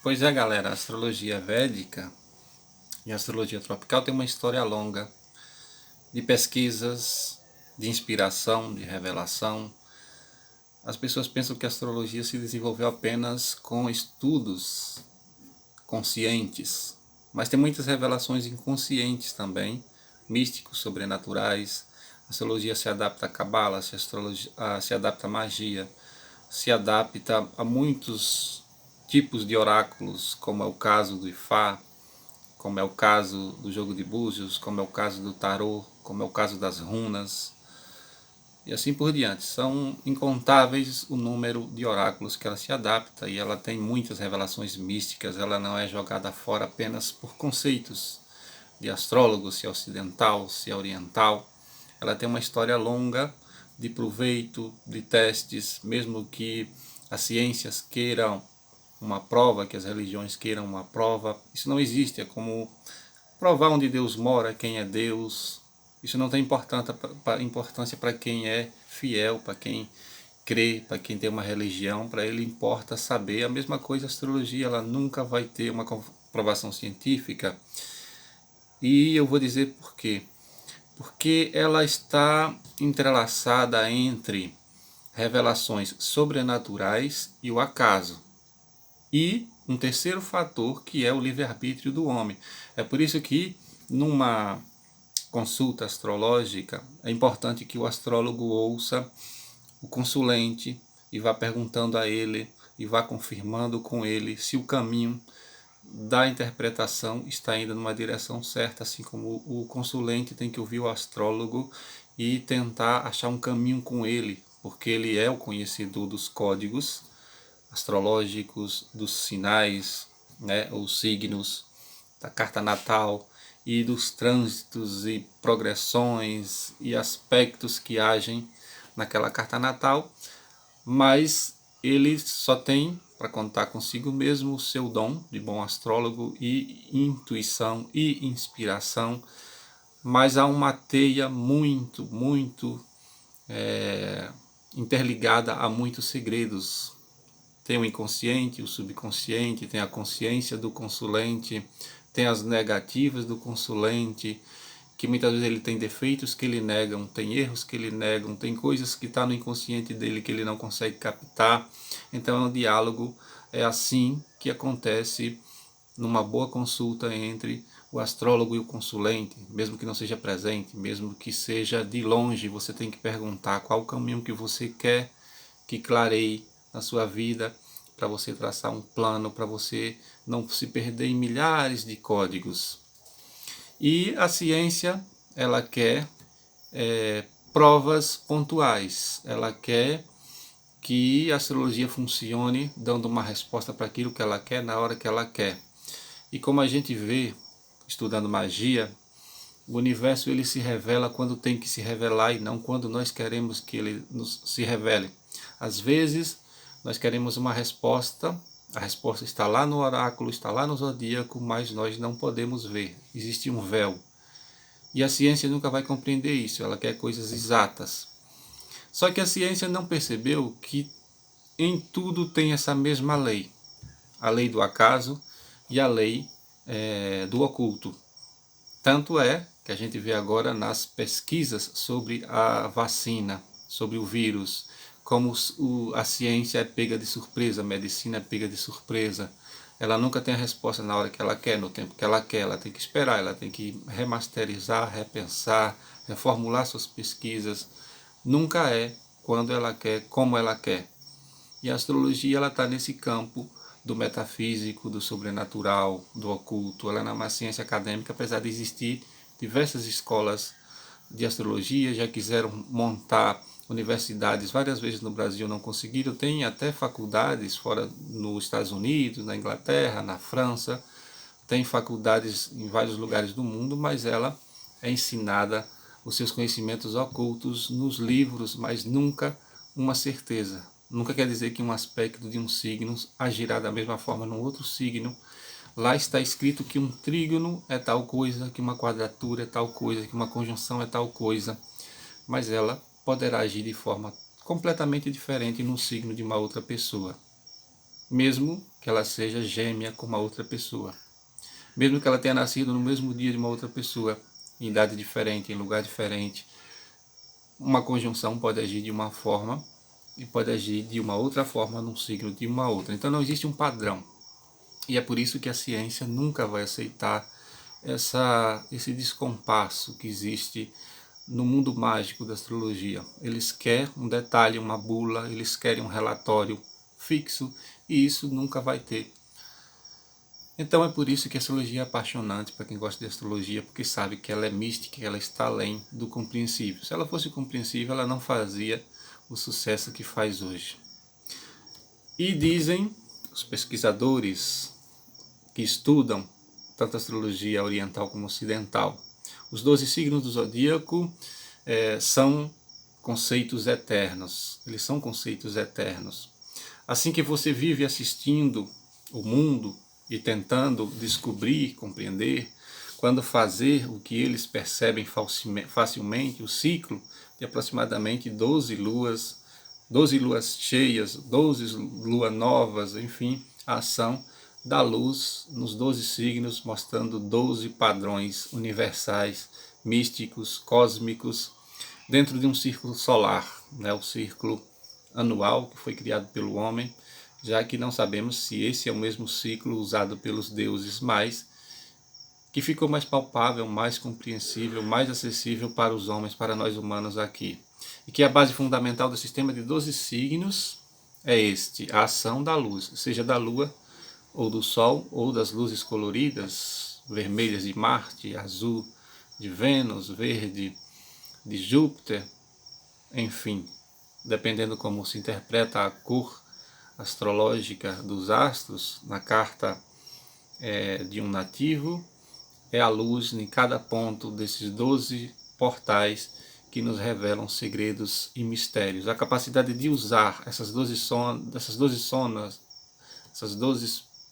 Pois é, galera, a astrologia védica e a astrologia tropical tem uma história longa de pesquisas, de inspiração, de revelação. As pessoas pensam que a astrologia se desenvolveu apenas com estudos conscientes, mas tem muitas revelações inconscientes também, místicos, sobrenaturais. A astrologia se adapta à cabala, se adapta à magia, se adapta a muitos tipos de oráculos, como é o caso do Ifá, como é o caso do jogo de búzios, como é o caso do tarô, como é o caso das runas, e assim por diante. São incontáveis o número de oráculos que ela se adapta e ela tem muitas revelações místicas, ela não é jogada fora apenas por conceitos de astrólogo, se é ocidental, se é oriental. Ela tem uma história longa de proveito, de testes, mesmo que as ciências queiram uma prova, que as religiões queiram uma prova. Isso não existe, é como provar onde Deus mora, quem é Deus. Isso não tem importância para quem é fiel, para quem crê, para quem tem uma religião, para ele importa saber. A mesma coisa a astrologia, ela nunca vai ter uma comprovação científica. E eu vou dizer por quê. Porque ela está entrelaçada entre revelações sobrenaturais e o acaso. E um terceiro fator que é o livre-arbítrio do homem. É por isso que numa consulta astrológica é importante que o astrólogo ouça o consulente e vá perguntando a ele e vá confirmando com ele se o caminho da interpretação está indo numa direção certa, assim como o consulente tem que ouvir o astrólogo e tentar achar um caminho com ele, porque ele é o conhecedor dos códigos astrológicos, dos sinais, né, os signos, da carta natal e dos trânsitos e progressões e aspectos que agem naquela carta natal, mas ele só tem para contar consigo mesmo o seu dom de bom astrólogo e intuição e inspiração, mas há uma teia muito interligada a muitos segredos. Tem o inconsciente, o subconsciente, tem a consciência do consulente, tem as negativas do consulente, que muitas vezes ele tem defeitos que ele negam, tem erros que ele negam, tem coisas que estão no inconsciente dele que ele não consegue captar. Então é um diálogo, é assim que acontece numa boa consulta entre o astrólogo e o consulente, mesmo que não seja presente, mesmo que seja de longe, você tem que perguntar qual o caminho que você quer que clareie na sua vida, para você traçar um plano, para você não se perder em milhares de códigos. E a ciência, ela quer provas pontuais, ela quer que a astrologia funcione dando uma resposta para aquilo que ela quer na hora que ela quer. E como a gente vê, estudando magia, o universo ele se revela quando tem que se revelar e não quando nós queremos que ele se revele. Às vezes nós queremos uma resposta, a resposta está lá no oráculo, está lá no zodíaco, mas nós não podemos ver, existe um véu. E a ciência nunca vai compreender isso, ela quer coisas exatas. Só que a ciência não percebeu que em tudo tem essa mesma lei, a lei do acaso e a lei do oculto. Tanto é que a gente vê agora nas pesquisas sobre a vacina, sobre o vírus, como a ciência é pega de surpresa, a medicina é pega de surpresa. Ela nunca tem a resposta na hora que ela quer, no tempo que ela quer, ela tem que esperar, ela tem que remasterizar, repensar, reformular suas pesquisas. Nunca é quando ela quer, como ela quer. E a astrologia ela está nesse campo do metafísico, do sobrenatural, do oculto. Ela não é uma ciência acadêmica, apesar de existir diversas escolas de astrologia, já quiseram montar universidades várias vezes no Brasil, não conseguiram. Tem até faculdades fora nos Estados Unidos, na Inglaterra, na França. Tem faculdades em vários lugares do mundo, mas ela é ensinada os seus conhecimentos ocultos nos livros, mas nunca uma certeza. Nunca quer dizer que um aspecto de um signo agirá da mesma forma num outro signo. Lá está escrito que um trígono é tal coisa, que uma quadratura é tal coisa, que uma conjunção é tal coisa, mas ela poderá agir de forma completamente diferente no signo de uma outra pessoa. mesmo que ela seja gêmea com uma outra pessoa. Mesmo que ela tenha nascido no mesmo dia de uma outra pessoa, em idade diferente, em lugar diferente, uma conjunção pode agir de uma forma e pode agir de uma outra forma num signo de uma outra. Então não existe um padrão. E é por isso que a ciência nunca vai aceitar esse descompasso que existe no mundo mágico da astrologia. Eles querem um detalhe, uma bula, eles querem um relatório fixo, e isso nunca vai ter. Então é por isso que a astrologia é apaixonante para quem gosta de astrologia, porque sabe que ela é mística, que ela está além do compreensível. Se ela fosse compreensível, ela não fazia o sucesso que faz hoje. E dizem os pesquisadores que estudam tanto a astrologia oriental como ocidental, os 12 signos do zodíaco são conceitos eternos. Eles são conceitos eternos. Assim que você vive assistindo o mundo e tentando descobrir, compreender, quando fazer o que eles percebem facilmente, o ciclo de aproximadamente 12 luas cheias, 12 luas novas, enfim, a ação da luz nos 12 signos, mostrando 12 padrões universais, místicos, cósmicos, dentro de um círculo solar, né, o círculo anual que foi criado pelo homem, já que não sabemos se esse é o mesmo ciclo usado pelos deuses, mas que ficou mais palpável, mais compreensível, mais acessível para os homens, para nós humanos aqui. E que a base fundamental do sistema de 12 signos é a ação da luz, seja da Lua, ou do Sol, ou das luzes coloridas, vermelhas de Marte, azul de Vênus, verde de Júpiter, enfim, dependendo como se interpreta a cor astrológica dos astros na carta de um nativo, é a luz em cada ponto desses 12 portais que nos revelam segredos e mistérios. A capacidade de usar essas 12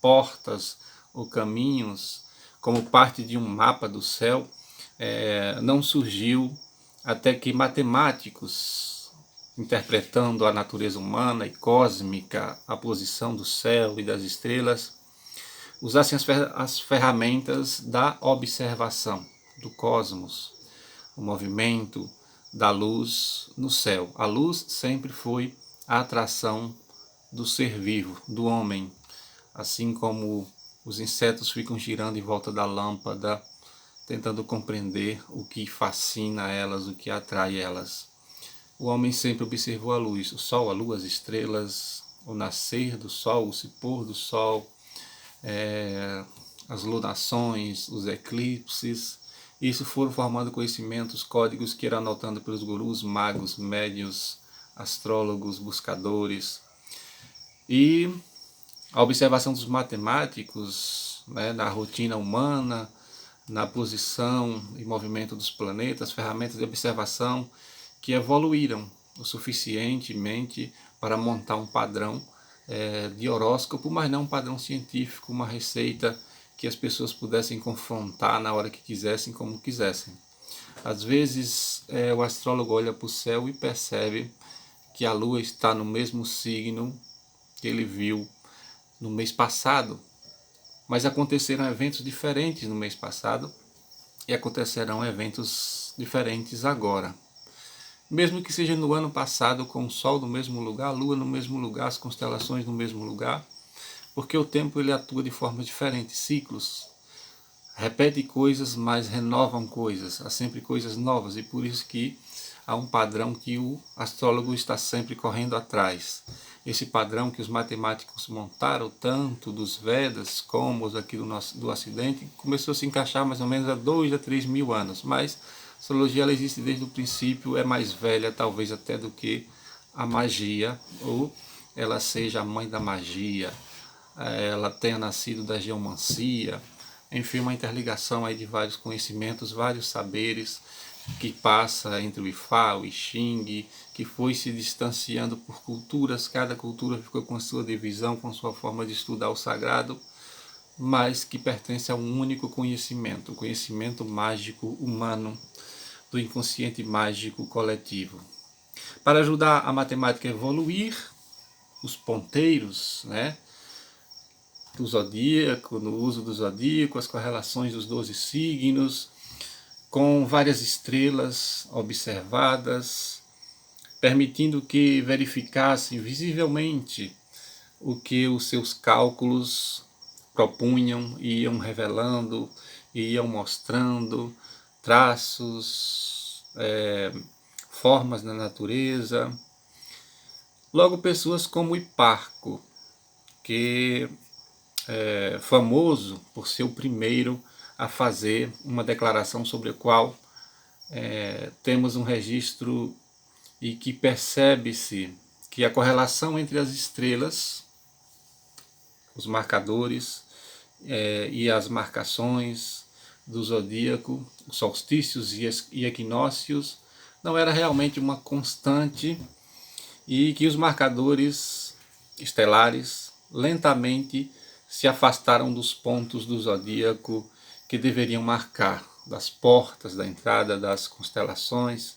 portas ou caminhos como parte de um mapa do céu não surgiu até que matemáticos, interpretando a natureza humana e cósmica, a posição do céu e das estrelas, usassem as ferramentas da observação do cosmos, o movimento da luz no céu. A luz sempre foi a atração do ser vivo, do homem, assim como os insetos ficam girando em volta da lâmpada, tentando compreender o que fascina elas, o que atrai elas. O homem sempre observou a luz, o sol, a lua, as estrelas, o nascer do sol, o se pôr do sol, as lunações, os eclipses. Isso foram formando conhecimentos, códigos que eram anotados pelos gurus, magos, médiuns, astrólogos, buscadores. E a observação dos matemáticos, né, na rotina humana, na posição e movimento dos planetas, ferramentas de observação que evoluíram o suficientemente para montar um padrão de horóscopo, mas não um padrão científico, uma receita que as pessoas pudessem confrontar na hora que quisessem, como quisessem. Às vezes o astrólogo olha para o céu e percebe que a lua está no mesmo signo que ele viu no mês passado, mas aconteceram eventos diferentes no mês passado e acontecerão eventos diferentes agora. Mesmo que seja no ano passado, com o Sol no mesmo lugar, a Lua no mesmo lugar, as constelações no mesmo lugar, porque o tempo ele atua de forma diferente, ciclos, repete coisas, mas renovam coisas, há sempre coisas novas, e por isso que há um padrão que o astrólogo está sempre correndo atrás. Esse padrão que os matemáticos montaram, tanto dos Vedas como os aqui do Ocidente, começou a se encaixar mais ou menos há 2 a 3 mil anos, mas a astrologia ela existe desde o princípio, é mais velha talvez até do que a magia, ou ela seja a mãe da magia, ela tenha nascido da geomancia, enfim, uma interligação aí de vários conhecimentos, vários saberes, que passa entre o Ifá, o I Ching, que foi se distanciando por culturas, cada cultura ficou com a sua divisão, com sua forma de estudar o sagrado, mas que pertence a um único conhecimento, o conhecimento mágico humano, do inconsciente mágico coletivo. Para ajudar a matemática a evoluir, os ponteiros, né, do zodíaco, no uso do zodíaco, as correlações dos 12 signos, com várias estrelas observadas, permitindo que verificassem visivelmente o que os seus cálculos propunham, iam revelando, iam mostrando traços, formas na natureza. Logo, pessoas como Hiparco, que é famoso por ser o primeiro a fazer uma declaração sobre a qual temos um registro e que percebe-se que a correlação entre as estrelas, os marcadores e as marcações do zodíaco, os solstícios e equinócios, não era realmente uma constante e que os marcadores estelares lentamente se afastaram dos pontos do zodíaco que deveriam marcar, das portas da entrada das constelações.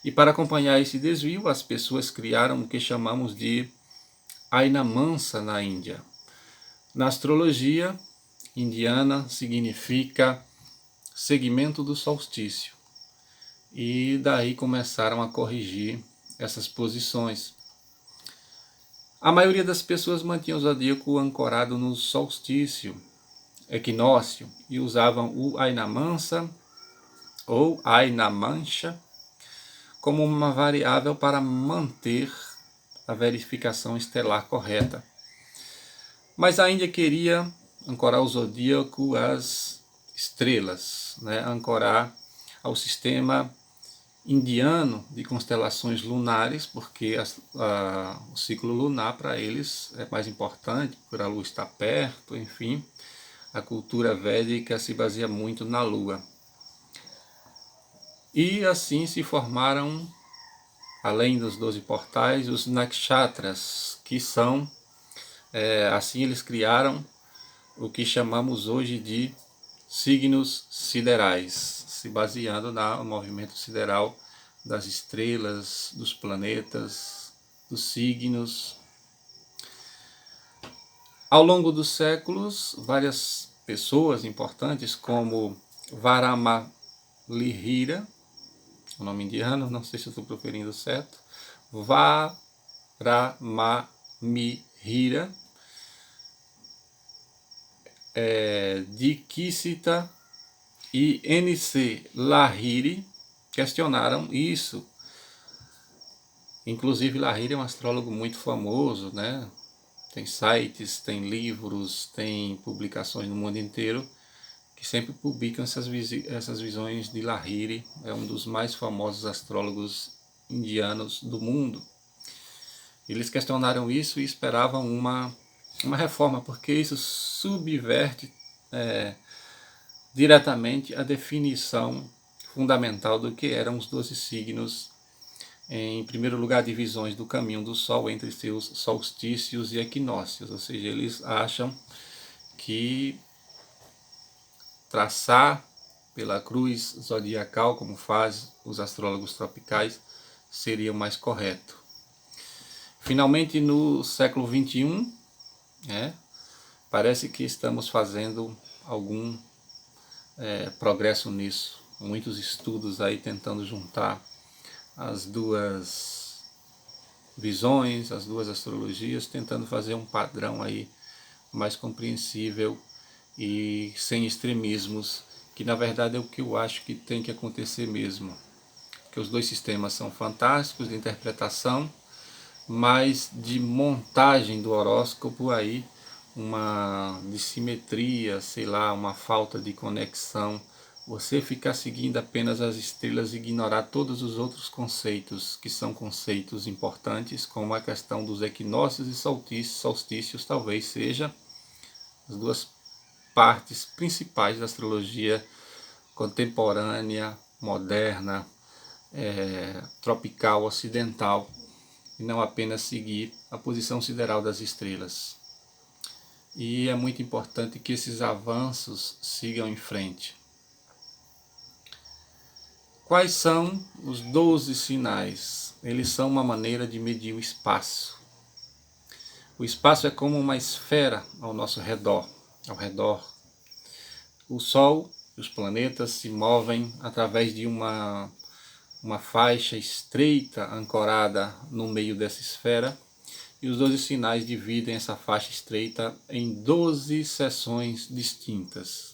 E para acompanhar esse desvio, as pessoas criaram o que chamamos de Aina Mansa na Índia. Na astrologia indiana significa segmento do solstício. E daí começaram a corrigir essas posições. A maioria das pessoas mantinha o zodíaco ancorado no solstício, equinócio, e usavam o Aina Mansa ou Aina Mancha como uma variável para manter a verificação estelar correta. Mas a Índia queria ancorar o zodíaco às estrelas, ancorar ao sistema indiano de constelações lunares, porque o ciclo lunar para eles é mais importante, por a lua estar perto, enfim. A cultura védica se baseia muito na lua. E assim se formaram, além dos 12 portais, os nakshatras, que são, assim eles criaram o que chamamos hoje de signos siderais, se baseando no movimento sideral das estrelas, dos planetas, dos signos. Ao longo dos séculos, várias pessoas importantes, como Varamalihira, o nome indiano, não sei se eu estou proferindo certo, Varamamihira, Dikshita e N.C. Lahiri questionaram isso. Inclusive Lahiri é um astrólogo muito famoso, Tem sites, tem livros, tem publicações no mundo inteiro que sempre publicam essas visões de Lahiri. É um dos mais famosos astrólogos indianos do mundo. Eles questionaram isso e esperavam uma reforma, porque isso subverte diretamente a definição fundamental do que eram os 12 signos. Em primeiro lugar, divisões do caminho do Sol entre seus solstícios e equinócios, ou seja, eles acham que traçar pela cruz zodiacal, como faz os astrólogos tropicais, seria o mais correto. Finalmente, no século XXI, parece que estamos fazendo algum progresso nisso. Muitos estudos aí tentando juntar as duas visões, as duas astrologias, tentando fazer um padrão aí mais compreensível e sem extremismos, que na verdade é o que eu acho que tem que acontecer mesmo. Porque os dois sistemas são fantásticos de interpretação, mas de montagem do horóscopo aí, uma dissimetria, sei lá, uma falta de conexão. Você ficar seguindo apenas as estrelas e ignorar todos os outros conceitos, que são conceitos importantes, como a questão dos equinócios e solstícios, talvez seja as duas partes principais da astrologia contemporânea, moderna, tropical, ocidental, e não apenas seguir a posição sideral das estrelas. E é muito importante que esses avanços sigam em frente. Quais são os 12 sinais? Eles são uma maneira de medir o espaço. O espaço é como uma esfera ao nosso redor. Ao redor, o Sol e os planetas se movem através de uma faixa estreita ancorada no meio dessa esfera, e os 12 sinais dividem essa faixa estreita em 12 seções distintas.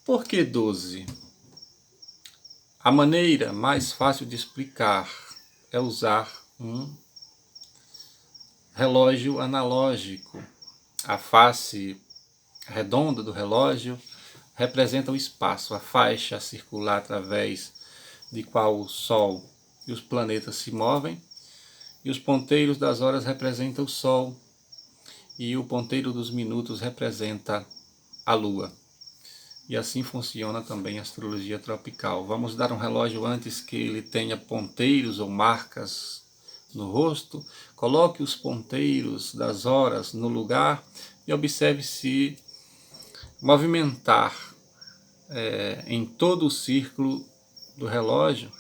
Por que 12? A maneira mais fácil de explicar é usar um relógio analógico. A face redonda do relógio representa o espaço, a faixa circular através de qual o Sol e os planetas se movem, e os ponteiros das horas representam o Sol, e o ponteiro dos minutos representa a Lua. E assim funciona também a astrologia tropical. Vamos dar um relógio antes que ele tenha ponteiros ou marcas no rosto. Coloque os ponteiros das horas no lugar e observe se movimentar em todo o círculo do relógio.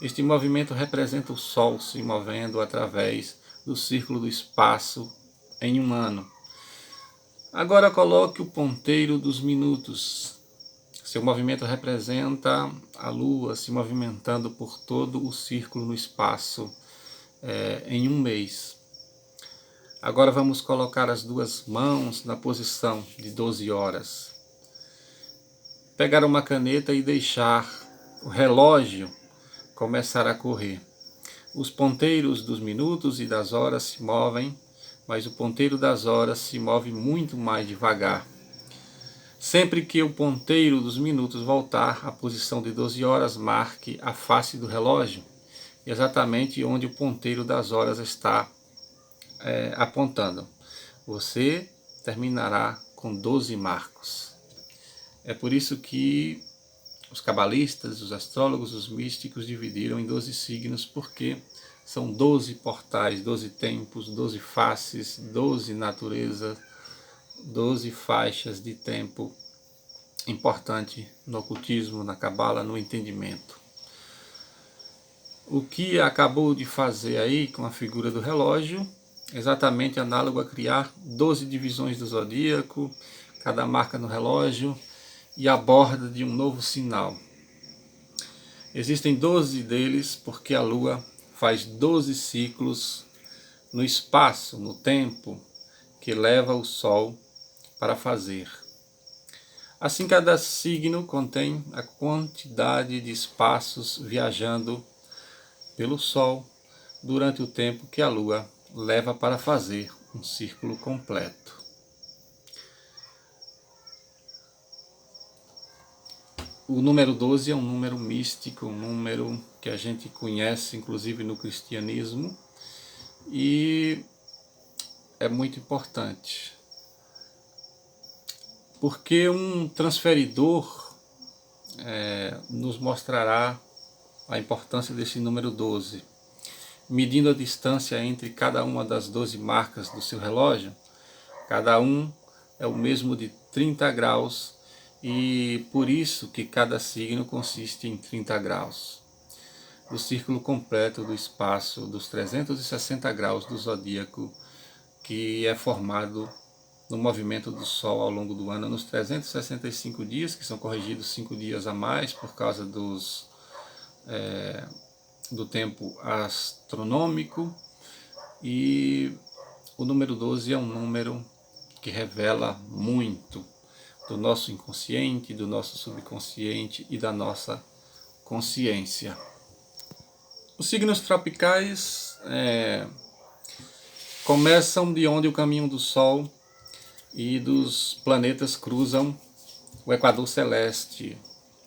Este movimento representa o Sol se movendo através do círculo do espaço em um ano. Agora coloque o ponteiro dos minutos. Seu movimento representa a Lua se movimentando por todo o círculo no espaço em um mês. Agora vamos colocar as duas mãos na posição de 12 horas. Pegar uma caneta e deixar o relógio começar a correr. Os ponteiros dos minutos e das horas se movem, mas o ponteiro das horas se move muito mais devagar. Sempre que o ponteiro dos minutos voltar à posição de 12 horas, marque a face do relógio, exatamente onde o ponteiro das horas está apontando. Você terminará com 12 marcos. É por isso que os cabalistas, os astrólogos, os místicos dividiram em 12 signos, porque são 12 portais, 12 tempos, 12 faces, 12 naturezas, 12 faixas de tempo importante no ocultismo, na cabala, no entendimento. O que acabou de fazer aí com a figura do relógio, exatamente análogo a criar 12 divisões do zodíaco, cada marca no relógio e a borda de um novo sinal. Existem 12 deles porque a Lua faz 12 ciclos no espaço, no tempo, que leva o Sol para fazer. Assim, cada signo contém a quantidade de espaços viajando pelo Sol durante o tempo que a Lua leva para fazer um círculo completo. O número 12 é um número místico, um número que a gente conhece inclusive no cristianismo, e é muito importante. Porque um transferidor nos mostrará a importância desse número 12. Medindo a distância entre cada uma das 12 marcas do seu relógio, cada um é o mesmo de 30 graus, e por isso que cada signo consiste em 30 graus. Do círculo completo do espaço dos 360 graus do zodíaco, que é formado no movimento do Sol ao longo do ano, nos 365 dias, que são corrigidos 5 dias a mais por causa do tempo astronômico. E o número 12 é um número que revela muito do nosso inconsciente, do nosso subconsciente e da nossa consciência. Os signos tropicais começam de onde o caminho do Sol e dos planetas cruzam o equador celeste,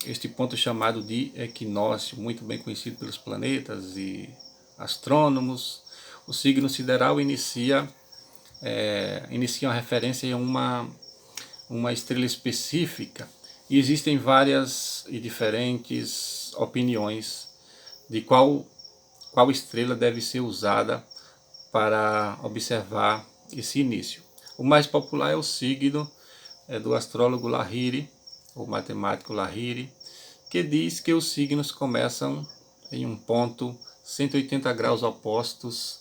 este ponto chamado de equinócio, muito bem conhecido pelos planetas e astrônomos. O signo sideral inicia uma referência a uma estrela específica, e existem várias e diferentes opiniões de qual estrela deve ser usada para observar esse início. O mais popular é o signo do astrólogo Lahiri, ou matemático Lahiri, que diz que os signos começam em um ponto 180 graus opostos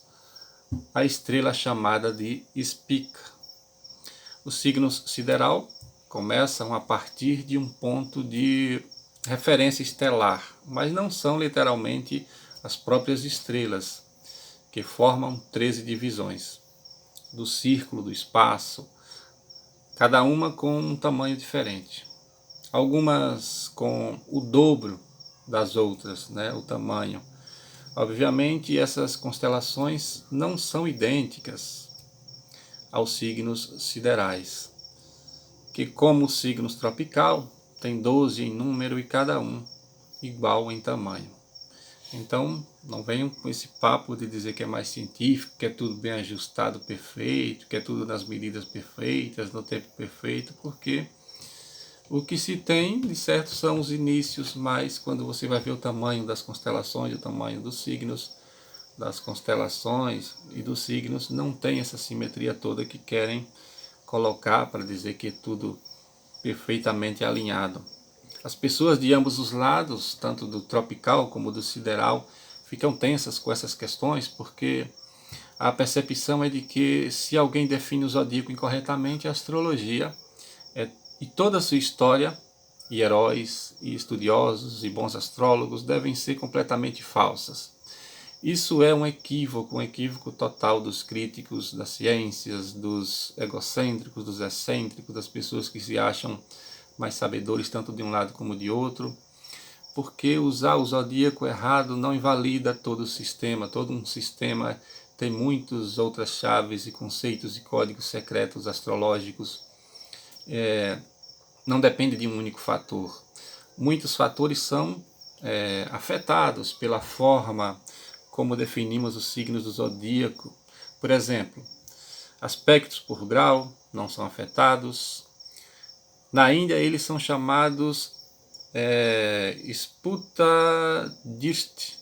a estrela chamada de Spica. Os signos sideral começam a partir de um ponto de referência estelar, mas não são literalmente as próprias estrelas, que formam 13 divisões do círculo do espaço, cada uma com um tamanho diferente. Algumas com o dobro das outras, né, o tamanho. Obviamente, essas constelações não são idênticas aos signos siderais, que como os signos tropical, tem 12 em número e cada um igual em tamanho. Então, não venham com esse papo de dizer que é mais científico, que é tudo bem ajustado, perfeito, que é tudo nas medidas perfeitas, no tempo perfeito, porque o que se tem, de certo, são os inícios, mas quando você vai ver o tamanho das constelações, o tamanho dos signos, das constelações e dos signos, não tem essa simetria toda que querem colocar para dizer que é tudo perfeitamente alinhado. As pessoas de ambos os lados, tanto do tropical como do sideral, ficam tensas com essas questões, porque a percepção é de que se alguém define o zodíaco incorretamente, a astrologia e toda a sua história, e heróis, e estudiosos, e bons astrólogos, devem ser completamente falsas. Isso é um equívoco total dos críticos das ciências, dos egocêntricos, dos excêntricos, das pessoas que se acham mais sabedores tanto de um lado como de outro, porque usar o zodíaco errado não invalida todo o sistema. Todo um sistema tem muitas outras chaves e conceitos e códigos secretos astrológicos. Não depende de um único fator. Muitos fatores são afetados pela forma como definimos os signos do zodíaco. Por exemplo, aspectos por grau não são afetados. Na Índia eles são chamados Sputa Dishti,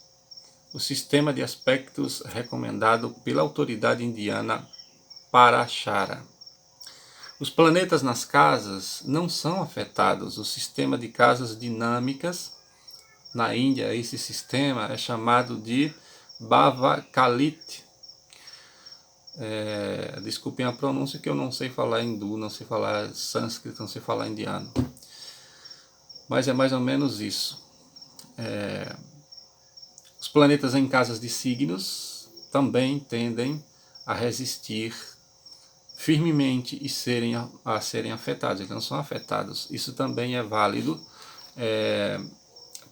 o sistema de aspectos recomendado pela autoridade indiana Parashara. Os planetas nas casas não são afetados. O sistema de casas dinâmicas, na Índia, esse sistema é chamado de Bhava-Kalit. Desculpem a pronúncia, que eu não sei falar hindu, não sei falar sânscrito, não sei falar indiano. Mas é mais ou menos isso. Os planetas em casas de signos também tendem a resistir firmemente e a serem afetados. Eles não são afetados. Isso também é válido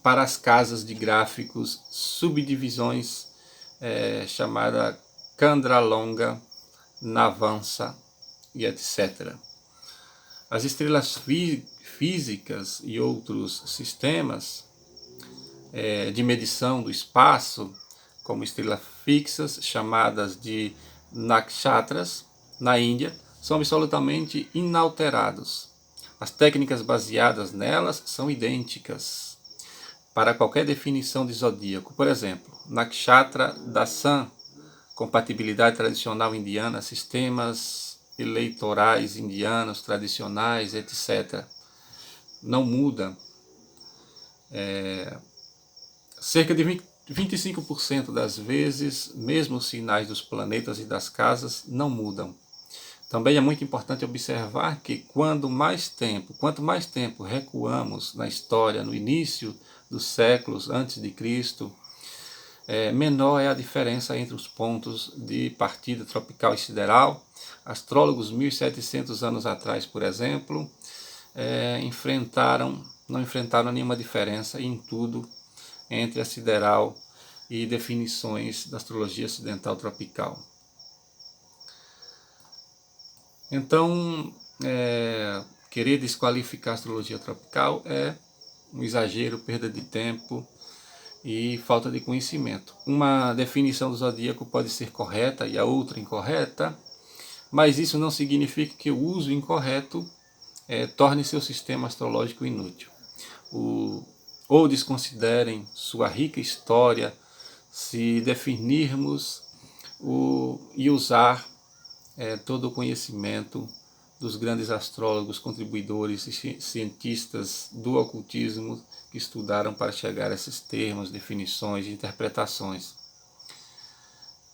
para as casas de gráficos, subdivisões chamada Chandralonga, Navansa e etc. As estrelas físicas e outros sistemas de medição do espaço, como estrelas fixas, chamadas de nakshatras, na Índia, são absolutamente inalterados. As técnicas baseadas nelas são idênticas para qualquer definição de zodíaco. Por exemplo, nakshatra da Sun, compatibilidade tradicional indiana, sistemas eleitorais indianos tradicionais, etc. Não muda. Cerca de 25% das vezes, mesmo os sinais dos planetas e das casas não mudam. Também é muito importante observar que quanto mais tempo recuamos na história, no início dos séculos antes de Cristo, menor é a diferença entre os pontos de partida tropical e sideral. Astrólogos 1700 anos atrás, por exemplo, não enfrentaram nenhuma diferença em tudo entre a sideral e definições da astrologia ocidental tropical. Então, querer desqualificar a astrologia tropical é um exagero, perda de tempo e falta de conhecimento. Uma definição do zodíaco pode ser correta e a outra incorreta, mas isso não significa que o uso incorreto torne seu sistema astrológico inútil. Ou desconsiderem sua rica história se definirmos e usar todo o conhecimento dos grandes astrólogos, contribuidores e cientistas do ocultismo que estudaram para chegar a esses termos, definições e interpretações.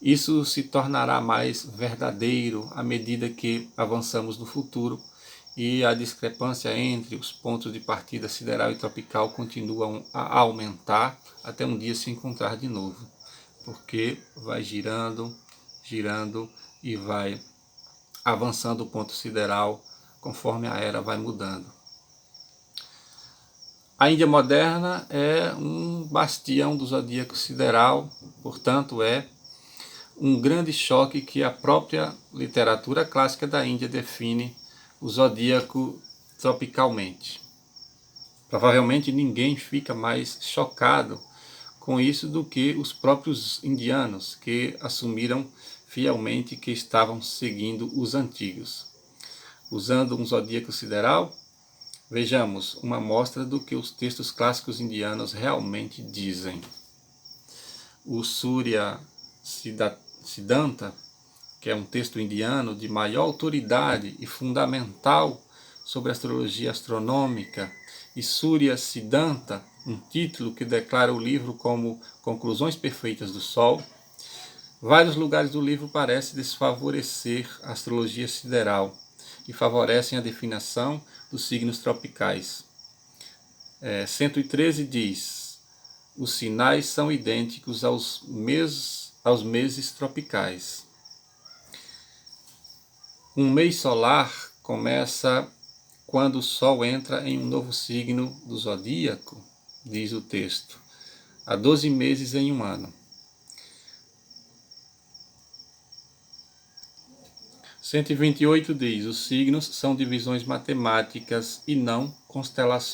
Isso se tornará mais verdadeiro à medida que avançamos no futuro e a discrepância entre os pontos de partida sideral e tropical continuam a aumentar até um dia se encontrar de novo, porque vai girando, girando e vai avançando o ponto sideral conforme a era vai mudando. A Índia moderna é um bastião do zodíaco sideral, portanto é um grande choque que a própria literatura clássica da Índia define o zodíaco tropicalmente. Provavelmente ninguém fica mais chocado com isso do que os próprios indianos, que assumiram fielmente que estavam seguindo os antigos. Usando um zodíaco sideral, vejamos uma amostra do que os textos clássicos indianos realmente dizem. O Surya Siddhanta, que é um texto indiano de maior autoridade e fundamental sobre astrologia astronômica, e Surya Siddhanta, um título que declara o livro como Conclusões Perfeitas do Sol, vários lugares do livro parecem desfavorecer a astrologia sideral e favorecem a definição dos signos tropicais. 113 diz: os sinais são idênticos aos meses tropicais. Um mês solar começa quando o Sol entra em um novo signo do zodíaco, diz o texto. Há 12 meses em um ano. 128 diz: os signos são divisões matemáticas e não constelações.